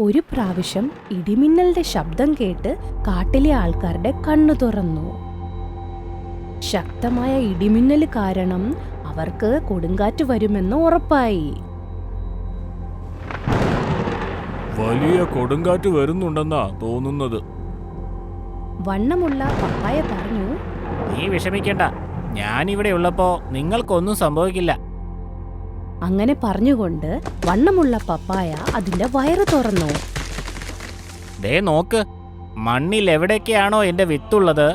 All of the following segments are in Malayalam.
ഒരു പ്രാവശ്യം ഇടിമിന്നലിന്റെ ശബ്ദം കേട്ട് കാട്ടിലെ ആൾക്കാരുടെ കണ്ണു തുറന്നു. ശക്തമായ ഇടിമിന്നൽ കാരണം അവർക്ക് കൊടുങ്കാറ്റ് വരുമെന്ന് ഉറപ്പായി. വലിയ കൊടുങ്കാറ്റ് വരുന്നുണ്ടെന്നാ തോന്നുന്നത്. വണ്ണമുള്ള പപ്പായ പറഞ്ഞു, നീ വിഷമിക്കണ്ട, ഞാനിവിടെ ഉള്ളപ്പോ നിങ്ങൾക്കൊന്നും സംഭവിക്കില്ല. അങ്ങനെ പറഞ്ഞുകൊണ്ട് വണ്ണമുള്ള പപ്പായ അതിന്റെ വയറ് തുറന്നു. ദേ നോക്ക്, മണ്ണിൽ എവിടേക്കാണോ എന്റെ വിത്തുള്ളത്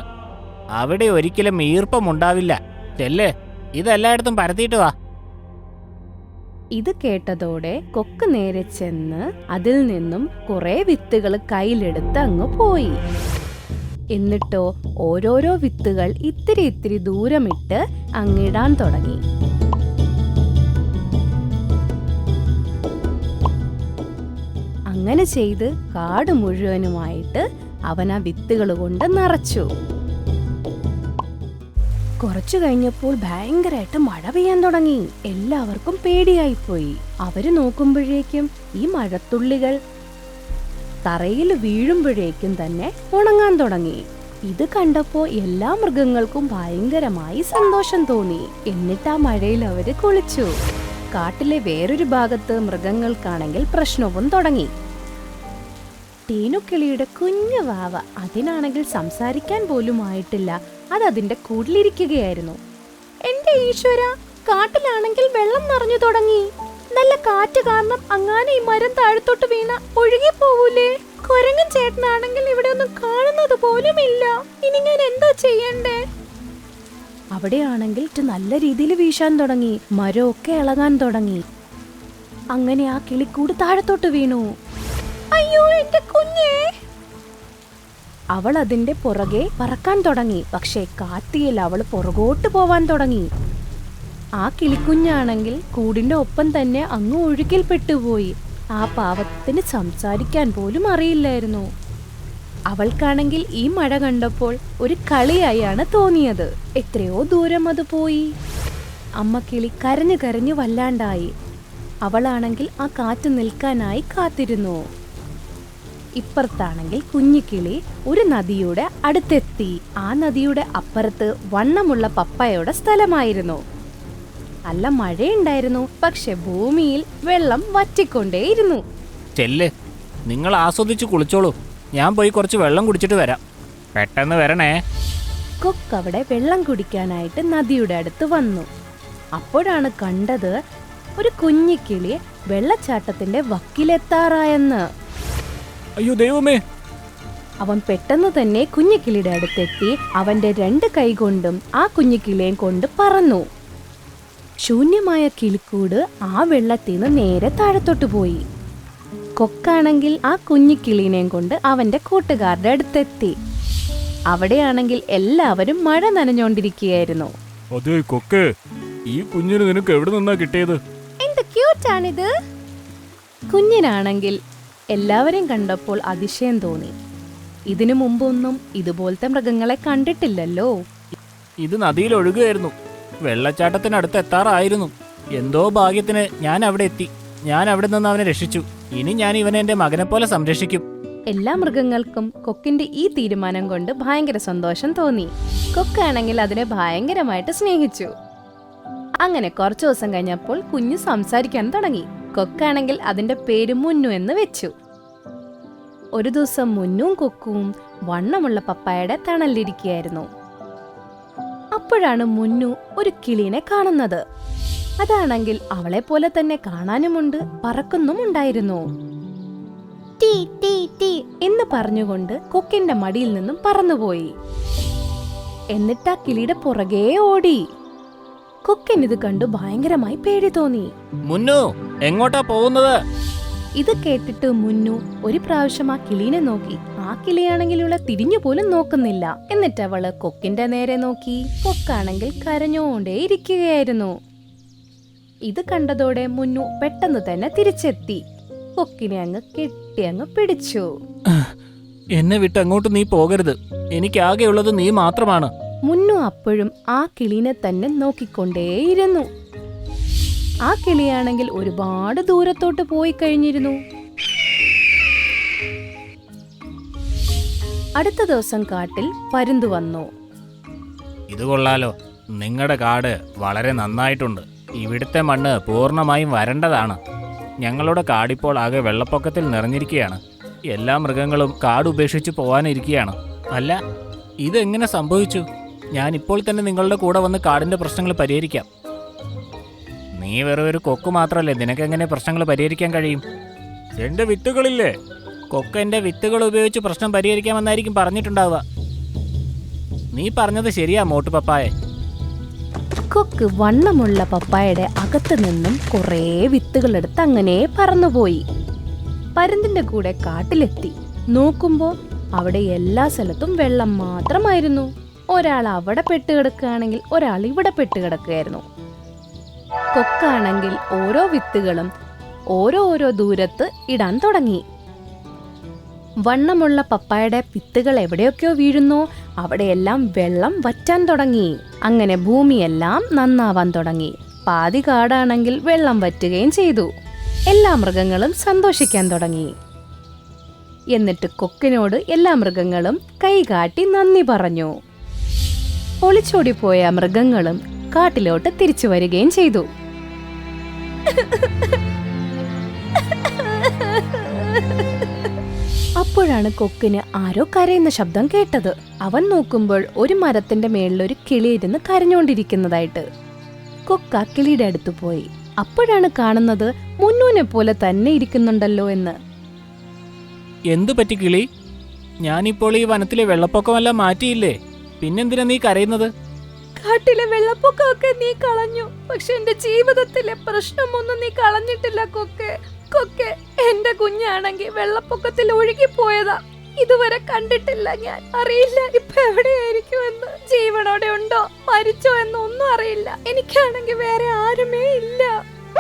അവിടെ ഒരിക്കലും ഈർപ്പമുണ്ടാവില്ല. ചെല്ല്, ഇതെല്ലായിടത്തും പരത്തിയിട്ട് വാ. ഇത് കേട്ടതോടെ കൊക്ക് നേരെ ചെന്ന് അതിൽ നിന്നും കുറെ വിത്തുകൾ കയ്യിലെടുത്ത് അങ്ങ് പോയി. എന്നിട്ടോ ഓരോരോ വിത്തുകൾ ഇത്തിരി ഇത്തിരി ദൂരമിട്ട് അങ്ങിടാൻ തുടങ്ങി. അങ്ങനെ ചെയ്ത് കാട് മുഴുവനുമായിട്ട് അവൻ ആ വിത്തുകൾ കൊണ്ട് നിറച്ചു. കുറച്ചു കഴിഞ്ഞപ്പോൾ ഭയങ്കരമായിട്ട് മഴ പെയ്യാൻ തുടങ്ങി. എല്ലാവർക്കും പേടിയായിപ്പോയി. അവര് നോക്കുമ്പോഴേക്കും ഈ മഴത്തുള്ളികൾ തറയിൽ വീഴുമ്പോഴേക്കും തന്നെ ഉണങ്ങാൻ തുടങ്ങി. ഇത് കണ്ടപ്പോ എല്ലാ മൃഗങ്ങൾക്കും ഭയങ്കരമായി സന്തോഷം തോന്നി. എന്നിട്ട് ആ മഴയിൽ അവര് കുളിച്ചു. കാട്ടിലെ വേറൊരു ഭാഗത്ത് മൃഗങ്ങൾക്കാണെങ്കിൽ പ്രശ്നവും തുടങ്ങി. ടീനുക്കിളിയുടെ കുഞ്ഞു വാവ, അതിനാണെങ്കിൽ സംസാരിക്കാൻ പോലും ആയിട്ടില്ല. അതതിന്റെ കൂടിലിരിക്കുകയായിരുന്നു. എന്റെ ഈശ്വര, കാട്ടിലാണെങ്കിൽ വെള്ളം നിറഞ്ഞു തുടങ്ങി. നല്ല കാറ്റ് കാരണം അങ്ങാനെ ഈ മരം താഴത്തോട്ട് വീണ ഒഴുകി പോവൂലേ? കുരങ്ങൻ ചേട്ടനാണെങ്കിൽ ഇവിടെ ഒന്നും കാണുന്നത് പോലും ഇല്ല. ഇനി ഞാൻ എന്താ ചെയ്യണ്ടേ? അവിടെയാണെങ്കിൽ നല്ല രീതിയിൽ വീശാൻ തുടങ്ങി. മരമൊക്കെ ഇളകാൻ തുടങ്ങി. അങ്ങനെ ആ കിളിക്കൂട് താഴത്തോട്ട് വീണു. അയ്യോ എന്റെ കുഞ്ഞേ! അവൾ അതിന്റെ പുറകെ പറക്കാൻ തുടങ്ങി. പക്ഷേ കാറ്റിയിൽ അവൾ പുറകോട്ട് പോവാൻ തുടങ്ങി. ആ കിളിക്കുഞ്ഞാണെങ്കിൽ കൂടിന്റെ ഒപ്പം തന്നെ അങ്ങ് ഒഴുക്കിൽ പെട്ടുപോയി. ആ പാവത്തിന് സംസാരിക്കാൻ പോലും അറിയില്ലായിരുന്നു. അവൾക്കാണെങ്കിൽ ഈ മഴ കണ്ടപ്പോൾ ഒരു കളിയായാണ് തോന്നിയത്. എത്രയോ ദൂരം അത് പോയി. അമ്മ കിളി കരഞ്ഞു കരഞ്ഞു വല്ലാണ്ടായി. അവളാണെങ്കിൽ ആ കാറ്റ് നിൽക്കാനായി കാത്തിരുന്നു. ഇപ്പുറത്താണെങ്കിൽ കുഞ്ഞിക്കിളി ഒരു നദിയുടെ അടുത്തെത്തി. ആ നദിയുടെ അപ്പുറത്ത് വണ്ണമുള്ള പപ്പായയുടെ സ്ഥലമായിരുന്നു. നല്ല മഴയുണ്ടായിരുന്നു. പക്ഷെ ഭൂമിയിൽ വെള്ളം വറ്റിക്കൊണ്ടേയിരുന്നു. ചെല്ല്, നിങ്ങൾ ആസ്വദിച്ച് കുളിച്ചോളൂ. ഞാൻ പോയി കുറച്ച് വെള്ളം കുടിച്ചിട്ട് വരാം. പെട്ടെന്ന് വരണേ. കൊക്ക് അവിടെ വെള്ളം കുടിക്കാനായിട്ട് നദിയുടെ അടുത്ത് വന്നു. അപ്പോഴാണ് കണ്ടത് ഒരു കുഞ്ഞിക്കിളി വെള്ളച്ചാട്ടത്തിന്റെ വക്കിലെത്താറായെന്ന്. അയ്യോ ദൈവമേ! അവൻ പെട്ടെന്ന് തന്നെ കുഞ്ഞിക്കിളിയുടെ അടുത്തെത്തി അവന്റെ 2 കൈ കൊണ്ടും ആ കുഞ്ഞിക്കിളിയെ കൊണ്ട് പറന്നു. ശൂന്യമായ കിളിക്കൂട് ആ വെള്ളത്തിൽ നിന്ന് നേരെ താഴത്തോട്ട് പോയി. കൊക്കാണെങ്കിൽ ആ കുഞ്ഞിക്കിളീനെയും കൊണ്ട് അവന്റെ കൂട്ടുകാരുടെ അടുത്തെത്തി. അവിടെയാണെങ്കിൽ എല്ലാവരും മഴ നനഞ്ഞോണ്ടിരിക്കുകയായിരുന്നു. അതെ കൊക്കേ, ഈ കുഞ്ഞിന് നിനക്ക് എവിടെ നിന്നാ കിട്ടിയത്? എന്ത് ക്യൂട്ടാണിത്! കുഞ്ഞിനാണെങ്കിൽ എല്ലാവരെയും കണ്ടപ്പോൾ അതിശയം തോന്നി. ഇതിനു മുമ്പൊന്നും ഇതുപോലത്തെ മൃഗങ്ങളെ കണ്ടിട്ടില്ലല്ലോ. ഇത് നദിയിൽ ഒഴുകുകയായിരുന്നു. വെള്ളച്ചാട്ടത്തിനടുത്ത് എത്താറായിരുന്നു. എന്തോ ഭാഗ്യത്തിന് ഞാൻ അവിടെ എത്തി. ഞാൻ അവിടെ നിന്ന് അവനെ രക്ഷിച്ചു. ഇനി ഞാൻ ഇവനെ എന്റെ മകനെ പോലെ സംരക്ഷിക്കും. എല്ലാ മൃഗങ്ങൾക്കും കൊക്കിന്റെ ഈ തീരുമാനം കൊണ്ട് ഭയങ്കര സന്തോഷം തോന്നി. കൊക്കാണെങ്കിൽ അതിനെ ഭയങ്കരമായിട്ട് സ്നേഹിച്ചു. അങ്ങനെ കുറച്ചു ദിവസം കഴിഞ്ഞപ്പോൾ കുഞ്ഞ് സംസാരിക്കാൻ തുടങ്ങി. കൊക്കാണെങ്കിൽ അതിന്റെ പേര് മുന്നു എന്ന് വെച്ചു. ഒരു ദിവസം മുന്നും കൊക്കും വണ്ണമുള്ള പപ്പായയുടെ തണലിരിക്കുകയായിരുന്നു. അപ്പോഴാണ് മുന്നു ഒരു കിളീനെ കാണുന്നത്. അതാണെങ്കിൽ അവളെ പോലെ തന്നെ കാണാനുമുണ്ട്, പറക്കുന്നുമുണ്ടായിരുന്നു. ടീ ടീ ടീ എന്ന് പറഞ്ഞുകൊണ്ട് കൊക്കിന്റെ മടിയിൽ നിന്നും പറന്നുപോയി. എന്നിട്ട് ആ കിളിയുടെ പുറകെ ഓടി. കൊക്കിനിത് കണ്ടു ഭയങ്കരമായി പേടി തോന്നി. മുന്നു, എങ്ങോട്ടാ പോകുന്നത്? ഇത് കേട്ടിട്ട് മുന്നു ഒരു പ്രാവശ്യം ആ കിളീനെ നോക്കി. ആ കിളിയാണെങ്കിൽ ഇവളെ തിരിഞ്ഞു പോലും നോക്കുന്നില്ല. എന്നിട്ട് അവള് കൊക്കിന്റെ നേരെ നോക്കി. കൊക്കാണെങ്കിൽ കരഞ്ഞോണ്ടേ ഇരിക്കുകയായിരുന്നു. ഇത് കണ്ടതോടെ മുന്നു പെട്ടെന്ന് തന്നെ തിരിച്ചെത്തി. കൊക്കിനെ അങ്ങ് കെട്ടി അങ്ങ് പിടിച്ചു. എന്നെ വിട്ട് അങ്ങോട്ട് നീ പോകരുത്. എനിക്കാകെയുള്ളത് നീ മാത്രമാണ്. മുന്നു അപ്പോഴും ആ കിളീനെ തന്നെ നോക്കിക്കൊണ്ടേയിരുന്നു. ആ കിളിയാണെങ്കിൽ ഒരുപാട് ദൂരത്തോട്ട് പോയി കഴിഞ്ഞിരുന്നു. അടുത്ത ദിവസം കാട്ടിൽ പരുന്തു വന്നു. ഇത് കൊള്ളാലോ, നിങ്ങളുടെ കാട് വളരെ നന്നായിട്ടുണ്ട്. ഇവിടുത്തെ മണ്ണ് പൂർണ്ണമായും വരണ്ടതാണ്. ഞങ്ങളുടെ കാടിപ്പോൾ ആകെ വെള്ളപ്പൊക്കത്തിൽ നിറഞ്ഞിരിക്കുകയാണ്. എല്ലാ മൃഗങ്ങളും കാട് ഉപേക്ഷിച്ച് പോകാനിരിക്കുകയാണ്. അല്ല, ഇതെങ്ങനെ സംഭവിച്ചു? ഞാനിപ്പോൾ തന്നെ നിങ്ങളുടെ കൂടെ വന്ന് കാടിൻ്റെ പ്രശ്നങ്ങൾ പരിഹരിക്കാം. നീ വെറും ഒരു കൊക്ക് മാത്രമല്ലേ, നിനക്കെങ്ങനെ പ്രശ്നങ്ങൾ പരിഹരിക്കാൻ കഴിയും? എന്റെ വിത്തുകളില്ലേ? കൊക്ക് എൻ്റെ വിത്തുകൾ ഉപയോഗിച്ച് പ്രശ്നം പരിഹരിക്കാമെന്നായിരിക്കും പറഞ്ഞിട്ടുണ്ടാവുക. നീ പറഞ്ഞത് ശരിയാ മോട്ടു പപ്പായെ. കൊക്ക് വണ്ണമുള്ള പപ്പായയുടെ അകത്ത് നിന്നും കുറേ വിത്തുകളെടുത്ത് അങ്ങനെ പറന്നുപോയി. പരുന്തിന്റെ കൂടെ കാട്ടിലെത്തി. നോക്കുമ്പോ അവിടെ എല്ലാ സ്ഥലത്തും വെള്ളം മാത്രമായിരുന്നു. ഒരാൾ അവിടെ പെട്ടുകിടക്കുകയാണെങ്കിൽ ഒരാൾ ഇവിടെ പെട്ടുകിടക്കുകയായിരുന്നു. കൊക്കാണെങ്കിൽ ഓരോ വിത്തുകളും ഓരോ ദൂരത്ത് ഇടാൻ തുടങ്ങി. വണ്ണമുള്ള പപ്പായയുടെ വിത്തുകൾ എവിടെയൊക്കെയോ വീഴുന്നോ അവിടെയെല്ലാം വെള്ളം വറ്റാൻ തുടങ്ങി. അങ്ങനെ ഭൂമിയെല്ലാം നന്നാവാൻ തുടങ്ങി. പാതി കാടാണെങ്കിൽ വെള്ളം വറ്റുകയും ചെയ്തു. എല്ലാ മൃഗങ്ങളും സന്തോഷിക്കാൻ തുടങ്ങി. എന്നിട്ട് കൊക്കിനോട് എല്ലാ മൃഗങ്ങളും കൈകാട്ടി നന്ദി പറഞ്ഞു. ഒളിച്ചോടിപ്പോയ മൃഗങ്ങളും കാട്ടിലോട്ട് തിരിച്ചു വരികയും ചെയ്തു. അപ്പോഴാണ് കൊക്കിന് ആരോ കരയുന്ന ശബ്ദം കേട്ടത്. അവൻ നോക്കുമ്പോൾ ഒരു മരത്തിന്റെ മേളിലൊരു കിളി ഇരുന്ന് കരഞ്ഞുകൊണ്ടിരിക്കുന്നതായിട്ട്. കൊക്ക് ആ കിളിയുടെ അടുത്ത് പോയി. അപ്പോഴാണ് കാണുന്നത് മുന്നൂനെ പോലെ തന്നെ ഇരിക്കുന്നുണ്ടല്ലോ എന്ന്. എന്തു പറ്റി കിളി? ഞാനിപ്പോൾ ഈ വനത്തിലെ വെള്ളപ്പൊക്കമെല്ലാം മാറ്റിയില്ലേ, പിന്നെന്തിനാ നീ കരയുന്നത്? കാട്ടിലെ വെള്ളപ്പൊക്കമൊക്കെ നീ കളഞ്ഞു, പക്ഷെ എന്റെ ജീവിതത്തിലെ പ്രശ്നമൊന്നും നീ കളഞ്ഞിട്ടില്ല കൊക്കെ. കൊക്കെ, എന്റെ കുഞ്ഞാണെങ്കിൽ വെള്ളപ്പൊക്കത്തിൽ ഒഴുകിപ്പോയതാ. ഇതുവരെ കണ്ടിട്ടില്ല ഞാൻ. അറിയില്ല ഇപ്പൊ എവിടെയായിരിക്കുമെന്ന്. ജീവനോടെ ഉണ്ടോ മരിച്ചോ എന്നൊന്നും അറിയില്ല. എനിക്കാണെങ്കിൽ വേറെ ആരുമേ ഇല്ല.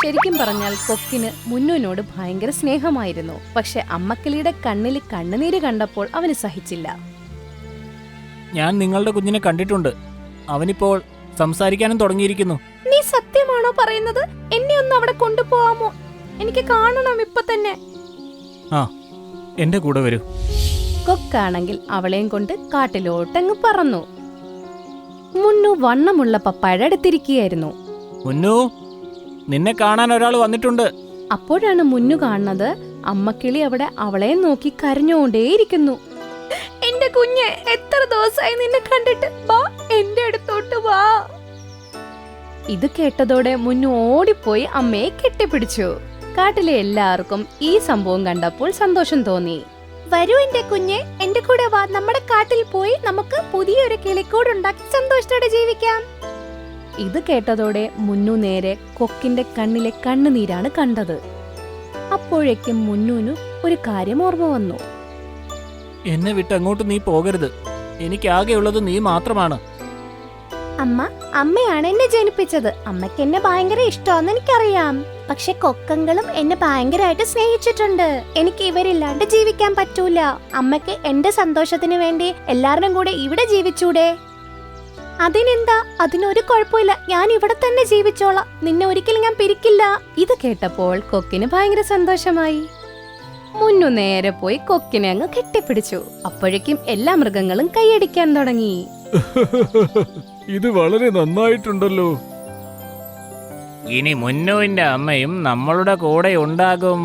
ശരിക്കും പറഞ്ഞാൽ കൊക്കിന് മുന്നൂനോട് ഭയങ്കര സ്നേഹമായിരുന്നു. പക്ഷെ അമ്മക്കിളിയുടെ കണ്ണിൽ കണ്ണുനീര് കണ്ടപ്പോൾ അവന് സഹിച്ചില്ല. ഞാൻ നിങ്ങളുടെ കുഞ്ഞിനെ കണ്ടിട്ടുണ്ട്. അവനിപ്പോൾ സംസാരിക്കാനും തുടങ്ങിയിരിക്കുന്നു. നീ സത്യമാണോ പറയുന്നത്? എന്നെ ഒന്ന് അവിടെ കൊണ്ടുപോവാമോ? എനിക്ക് കാണണം ഇപ്പൊ തന്നെ. ആ, എന്റെ കൂടെ വരൂ. കൊക്കാണെങ്കിൽ അവളെയും കൊണ്ട് കാട്ടിലോട്ടങ്ങ് പറന്നു. മുന്നു വണ്ണമുള്ള പപ്പായുടെ അടുത്തിരിക്കുകയായിരുന്നു. മുന്നു, നിന്നെ കാണാൻ ഒരാൾ വന്നിട്ടുണ്ട്. അപ്പോഴാണ് മുന്നു കാണുന്നത് അമ്മക്കിളി അവിടെ അവളെ നോക്കി കരഞ്ഞുകൊണ്ടേയിരിക്കുന്നു. എന്റെ കുഞ്ഞെ, എത്ര ദിവസമായി നിന്നെ കണ്ടിട്ട്. വാ, എന്റെ അടുത്തോട്ട് വാ. ഇത് കേട്ടതോടെ മുന്നു ഓടിപ്പോയി അമ്മയെ കെട്ടിപ്പിടിച്ചു. കാട്ടിലെ എല്ലാവർക്കും ഈ സംഭവം കണ്ടപ്പോൾ സന്തോഷം തോന്നി. വരൂ എന്റെ കുഞ്ഞെ, എന്റെ കൂടെ വാ. നമ്മുടെ കാട്ടിൽ പോയി നമുക്ക് പുതിയൊരു കിളിക്കൂടുണ്ടാക്കി സന്തോഷത്തോടെ ജീവിക്കാം. ഇത് കേട്ടതോടെ മുന്നു നേരെ കൊക്കിന്റെ കണ്ണിലെ കണ്ണുനീരാണ് കണ്ടത്. അപ്പോഴേക്കും മുന്നൂന് ഒരു കാര്യം ഓർമ്മ വന്നു. എന്നെ വിട്ട് അങ്ങോട്ട് നീ പോകരുത്. എനിക്കാകെയുള്ളത് നീ മാത്രമാണ്. അമ്മയാണ് എന്നെ ജനിപ്പിച്ചത്. അമ്മയ്ക്ക് എന്നെ ഭയങ്കര ഇഷ്ടമാണെന്ന് എനിക്കറിയാം. പക്ഷെ കൊക്കങ്ങളും എന്നെ ഭയങ്കരമായിട്ട് സ്നേഹിച്ചിട്ടുണ്ട്. എനിക്ക് ഇവരില്ലാണ്ട് ജീവിക്കാൻ പറ്റൂല. അമ്മയ്ക്ക് എന്റെ സന്തോഷത്തിന് വേണ്ടി എല്ലാവരും കൂടെ ഇവിടെ ജീവിച്ചൂടെ? അതിനെന്താ? അതിനൊരു കുഴപ്പമില്ല. ഞാൻ ഇവിടെ തന്നെ ജീവിച്ചോളാം. നിന്നെ ഒരിക്കലും ഞാൻ പിരിക്കില്ല. ഇത് കേട്ടപ്പോൾ കൊക്കിന് ഭയങ്കര സന്തോഷമായി. മുന്നു നേരെ പോയി കൊക്കിനെ അങ്ങ് കെട്ടിപ്പിടിച്ചു. അപ്പോഴേക്കും എല്ലാ മൃഗങ്ങളും കൈയടിക്കാൻ തുടങ്ങി. ഇത് വളരെ നന്നായിട്ടുണ്ടല്ലോ. ഇനി മുന്നുവിന്റെ അമ്മയും നമ്മളുടെ കൂടെ ഉണ്ടാകും.